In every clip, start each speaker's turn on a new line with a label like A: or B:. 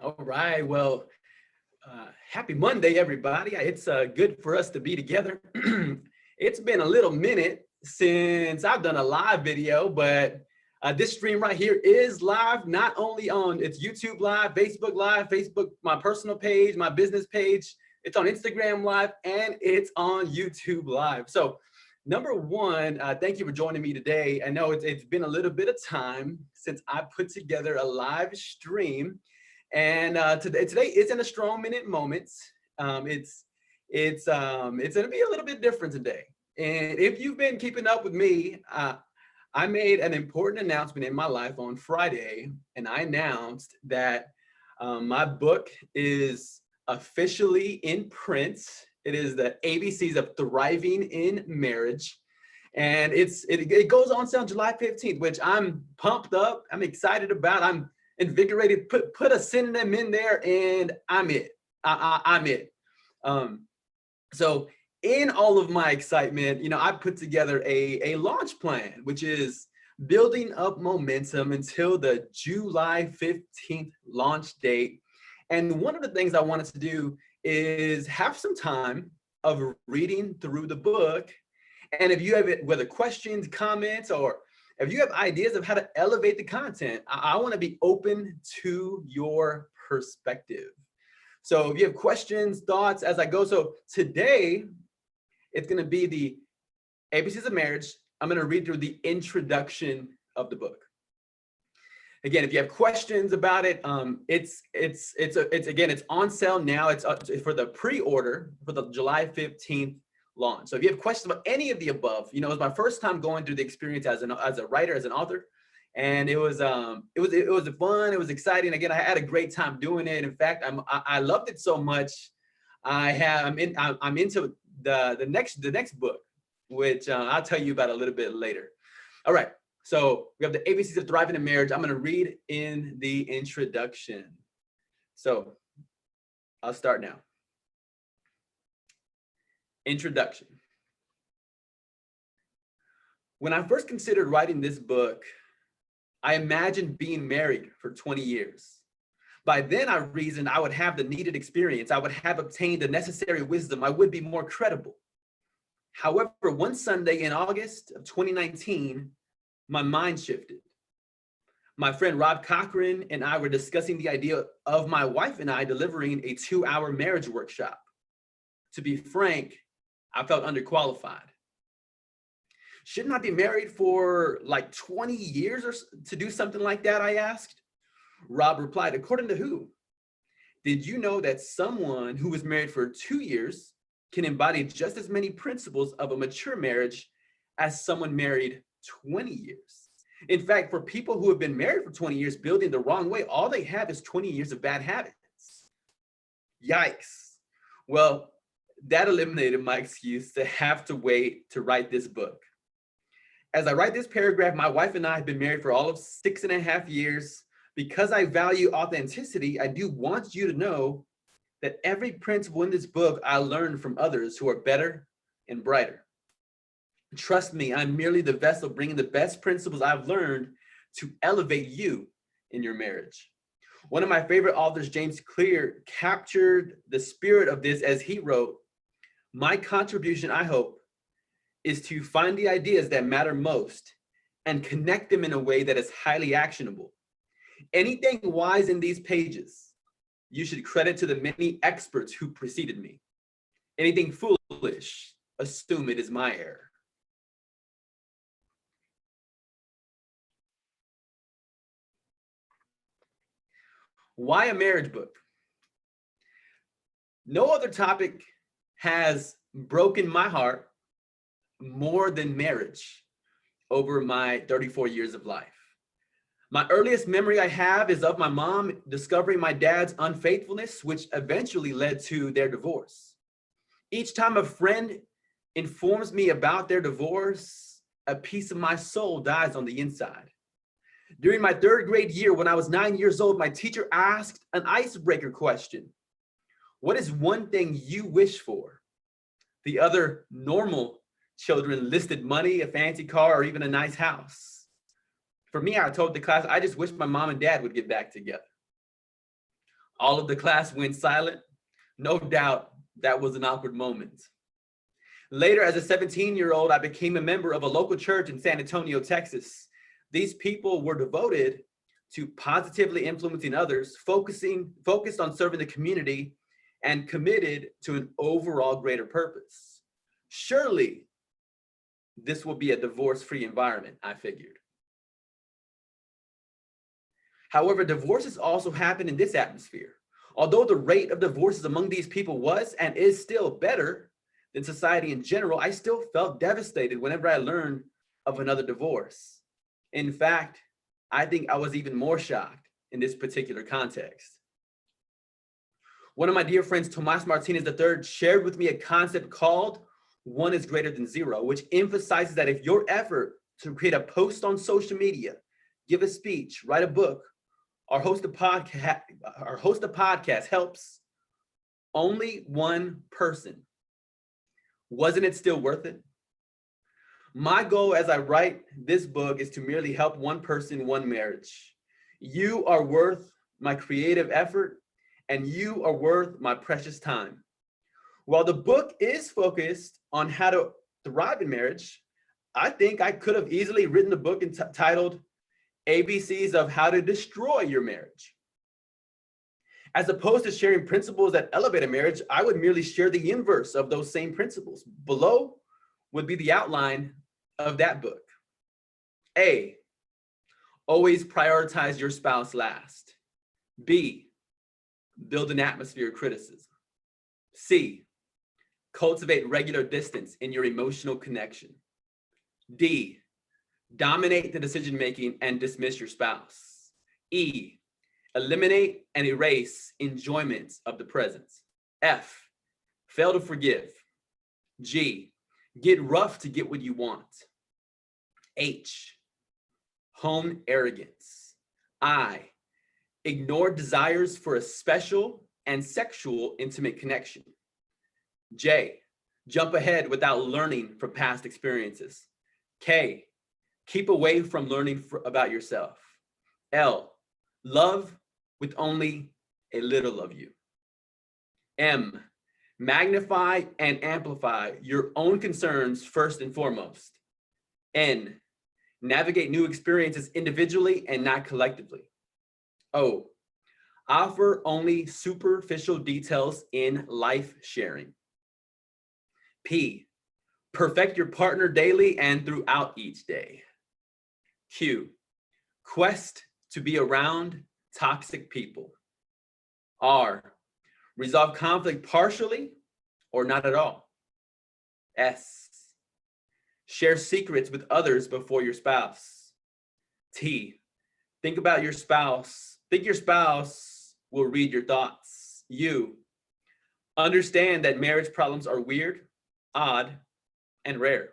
A: All right. Well, happy Monday, everybody. It's good for us to be together. It's been a little minute since I've done a live video, but this stream right here is live, not only on it's YouTube Live, Facebook, my personal page, my business page. It's on Instagram Live, and it's on YouTube Live. So, number one, thank you for joining me today. I know it's been a little bit of time since I put together a live stream. And today is in a strong minute moments. It's going to be a little bit different today. And if you've been keeping up with me, I made an important announcement in my life on Friday, and I announced that my book is officially in print. It is the ABCs of Thriving in Marriage. And it goes on sale July 15th, which I'm pumped up. I'm excited about. I'm invigorated. Put a synonym in there, and I'm it. I'm it. So in all of my excitement, I put together a launch plan, which is building up momentum until the July 15th launch date. And one of the things I wanted to do is have some time of reading through the book. And if you have it, whether questions, comments, or if you have ideas of how to elevate the content, I want to be open to your perspective. So if you have questions, thoughts as I go. So today, it's going to be the ABCs of Marriage. I'm going to read through the introduction of the book. Again, if you have questions about it, it's on sale now. It's for the pre-order for the July 15th launch. So if you have questions about any of the above, it was my first time going through the experience as a writer, as an author, and it was fun. It was exciting. Again, I had a great time doing it. In fact, I loved it so much. I'm into the next book, which I'll tell you about a little bit later. All right. So we have the ABCs of Thriving in Marriage. I'm going to read in the introduction. So I'll start now. Introduction. When I first considered writing this book, I imagined being married for 20 years. By then, I reasoned I would have the needed experience. I would have obtained the necessary wisdom. I would be more credible. However, one Sunday in August of 2019, my mind shifted. My friend Rob Cochran and I were discussing the idea of my wife and I delivering a 2-hour marriage workshop. To be frank, I felt underqualified. Shouldn't I be married for like 20 years or to do something like that, I asked. Rob replied, according to who? Did you know that someone who was married for 2 years can embody just as many principles of a mature marriage as someone married 20 years? In fact, for people who have been married for 20 years building the wrong way, all they have is 20 years of bad habits. Yikes. Well, that eliminated my excuse to have to wait to write this book. As I write this paragraph, my wife and I have been married for all of 6.5 years. Because I value authenticity, I do want you to know that every principle in this book I learned from others who are better and brighter. Trust me, I'm merely the vessel bringing the best principles I've learned to elevate you in your marriage. One of my favorite authors, James Clear, captured the spirit of this as he wrote, "My contribution, I hope, is to find the ideas that matter most and connect them in a way that is highly actionable. Anything wise in these pages, you should credit to the many experts who preceded me. Anything foolish, assume it is my error." Why a marriage book? No other topic has broken my heart more than marriage over my 34 years of life. My earliest memory I have is of my mom discovering my dad's unfaithfulness, which eventually led to their divorce. Each time a friend informs me about their divorce, a piece of my soul dies on the inside. During my 3rd grade year, when I was 9 years old, my teacher asked an icebreaker question. What is one thing you wish for? The other normal children listed money, a fancy car, or even a nice house. For me, I told the class, I just wish my mom and dad would get back together. All of the class went silent. No doubt that was an awkward moment. Later, as a 17-year-old, I became a member of a local church in San Antonio, Texas. These people were devoted to positively influencing others, focused on serving the community, and committed to an overall greater purpose. Surely, this will be a divorce-free environment, I figured. However, divorces also happen in this atmosphere. Although the rate of divorces among these people was and is still better than society in general, I still felt devastated whenever I learned of another divorce. In fact, I think I was even more shocked in this particular context. One of my dear friends, Tomas Martinez III, shared with me a concept called one is greater than zero, which emphasizes that if your effort to create a post on social media, give a speech, write a book, or host a podcast helps only one person, wasn't it still worth it? My goal as I write this book is to merely help one person, one marriage. You are worth my creative effort, and you are worth my precious time. While the book is focused on how to thrive in marriage, I think I could have easily written a book entitled ABCs of How to Destroy Your Marriage. As opposed to sharing principles that elevate a marriage, I would merely share the inverse of those same principles. Below would be the outline of that book. A, always prioritize your spouse last. B, build an atmosphere of criticism. C, cultivate regular distance in your emotional connection. D, dominate the decision-making and dismiss your spouse. E, eliminate and erase enjoyment of the present. F, fail to forgive. G, get rough to get what you want. H, hone arrogance. I, ignore desires for a special and sexual intimate connection. J, jump ahead without learning from past experiences. K, keep away from learning about yourself. L, love with only a little of you. M, magnify and amplify your own concerns first and foremost. N, navigate new experiences individually and not collectively. O, offer only superficial details in life sharing. P, perfect your partner daily and throughout each day. Q, quest to be around toxic people. R, resolve conflict partially or not at all. S, share secrets with others before your spouse. T, think your spouse will read your thoughts. U, understand that marriage problems are weird, odd, and rare.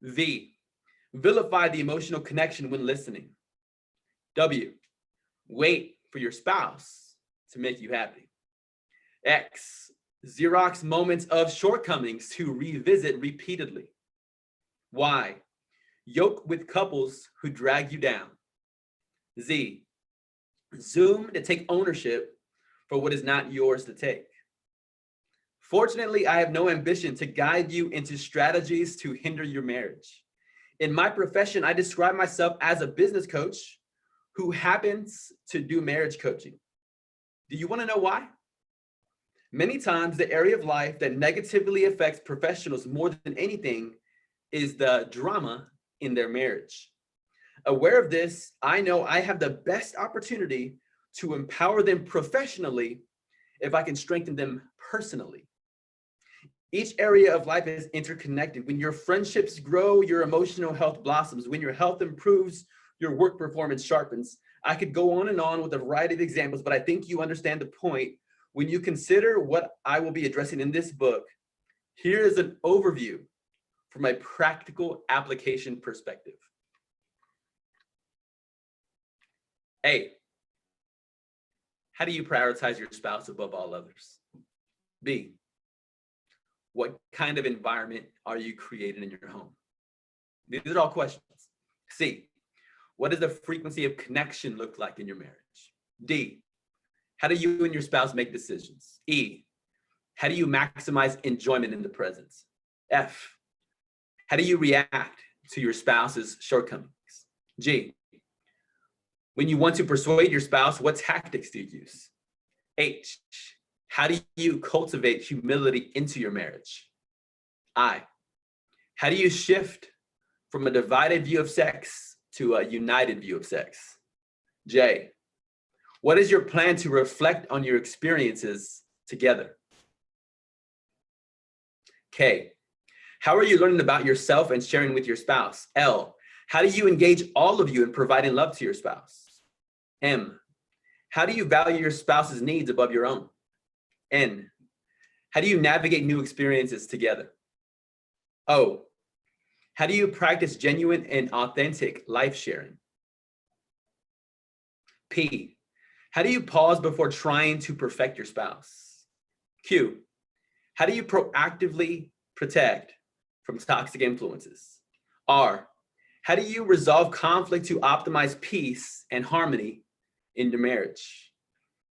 A: V, vilify the emotional connection when listening. W, wait for your spouse to make you happy. X, Xerox moments of shortcomings to revisit repeatedly. Y, yoke with couples who drag you down. Z, zoom to take ownership for what is not yours to take. Fortunately, I have no ambition to guide you into strategies to hinder your marriage. In my profession, I describe myself as a business coach who happens to do marriage coaching. Do you want to know why? Many times, the area of life that negatively affects professionals more than anything is the drama in their marriage. Aware of this, I know I have the best opportunity to empower them professionally if I can strengthen them personally. Each area of life is interconnected. When your friendships grow, your emotional health blossoms. When your health improves, your work performance sharpens. I could go on and on with a variety of examples, but I think you understand the point. When you consider what I will be addressing in this book, here is an overview from a practical application perspective. A, how do you prioritize your spouse above all others? B, what kind of environment are you creating in your home? These are all questions. C, what does the frequency of connection look like in your marriage? D, How do you and your spouse make decisions? E, how do you maximize enjoyment in the present? F, how do you react to your spouse's shortcomings? G, when you want to persuade your spouse, what tactics do you use? H, how do you cultivate humility into your marriage? I, how do you shift from a divided view of sex to a united view of sex? J, what is your plan to reflect on your experiences together? K, how are you learning about yourself and sharing with your spouse? L, how do you engage all of you in providing love to your spouse? M, how do you value your spouse's needs above your own? N, how do you navigate new experiences together? O, how do you practice genuine and authentic life sharing? P, how do you pause before trying to perfect your spouse? Q, how do you proactively protect from toxic influences? R, how do you resolve conflict to optimize peace and harmony in your marriage?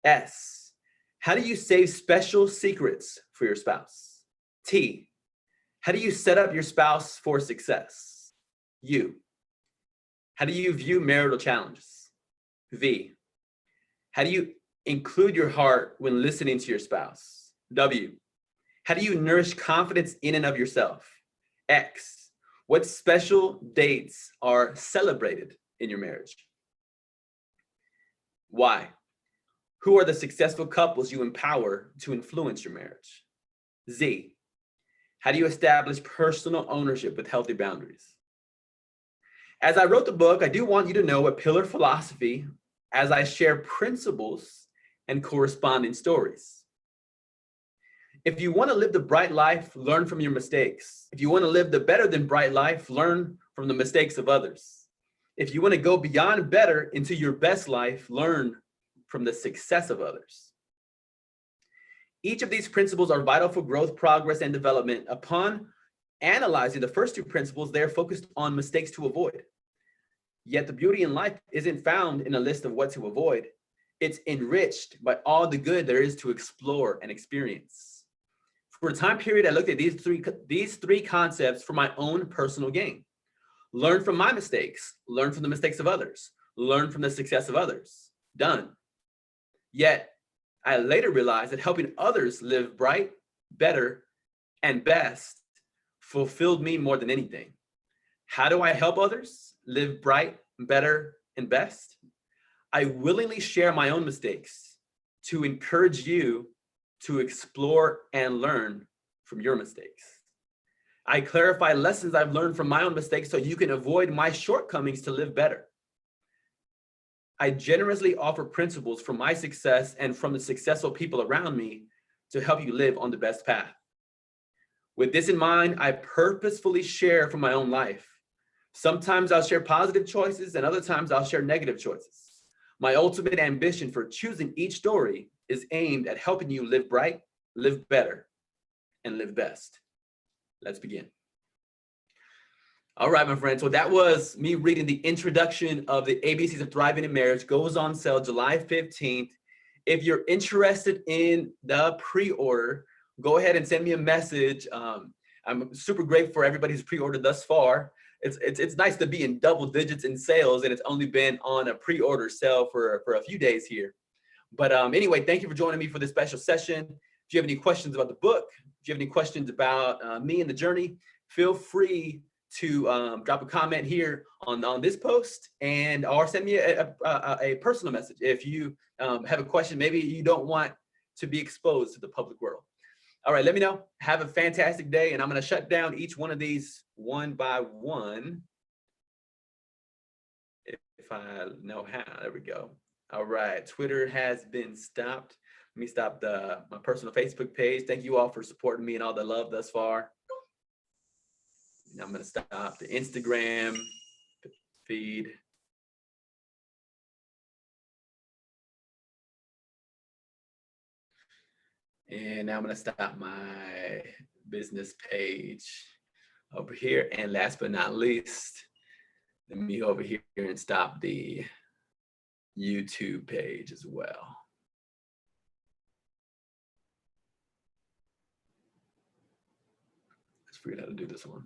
A: S, how do you save special secrets for your spouse? T, how do you set up your spouse for success? U, how do you view marital challenges? V, how do you include your heart when listening to your spouse? W, how do you nourish confidence in and of yourself? X, what special dates are celebrated in your marriage? Y, who are the successful couples you empower to influence your marriage? Z, how do you establish personal ownership with healthy boundaries? As I wrote the book, I do want you to know a pillar philosophy as I share principles and corresponding stories. If you want to live the bright life, learn from your mistakes. If you want to live the better than bright life, learn from the mistakes of others. If you want to go beyond better into your best life, learn from the success of others. Each of these principles are vital for growth, progress, and development. Upon analyzing the first two principles, they are focused on mistakes to avoid. Yet the beauty in life isn't found in a list of what to avoid. It's enriched by all the good there is to explore and experience. For a time period, I looked at these three concepts for my own personal gain. Learn from my mistakes, learn from the mistakes of others, learn from the success of others. Done. Yet, I later realized that helping others live bright, better, and best fulfilled me more than anything. How do I help others live bright, better, and best? I willingly share my own mistakes to encourage you to explore and learn from your mistakes. I clarify lessons I've learned from my own mistakes so you can avoid my shortcomings to live better. I generously offer principles from my success and from the successful people around me to help you live on the best path. With this in mind, I purposefully share from my own life. Sometimes I'll share positive choices and other times I'll share negative choices. My ultimate ambition for choosing each story is aimed at helping you live bright, live better, and live best. Let's begin. All right, my friends. So that was me reading the introduction of the ABCs of Thriving in Marriage. Goes on sale July 15th. If you're interested in the pre-order, go ahead and send me a message. I'm super grateful for everybody who's pre-ordered thus far. It's nice to be in double digits in sales, and it's only been on a pre-order sale for a few days here. But anyway, thank you for joining me for this special session. If you have any questions about the book, if you have any questions about me and the journey, feel free to drop a comment here on this post or send me a personal message. If you have a question, maybe you don't want to be exposed to the public world. All right, let me know. Have a fantastic day, and I'm going to shut down each one of these one by one. If I know how. There we go. All right, Twitter has been stopped. Let me stop my personal Facebook page. Thank you all for supporting me and all the love thus far. Now I'm going to stop the Instagram feed. And now I'm going to stop my business page over here. And last but not least, let me go over here and stop the YouTube page as well. forget how to do this one.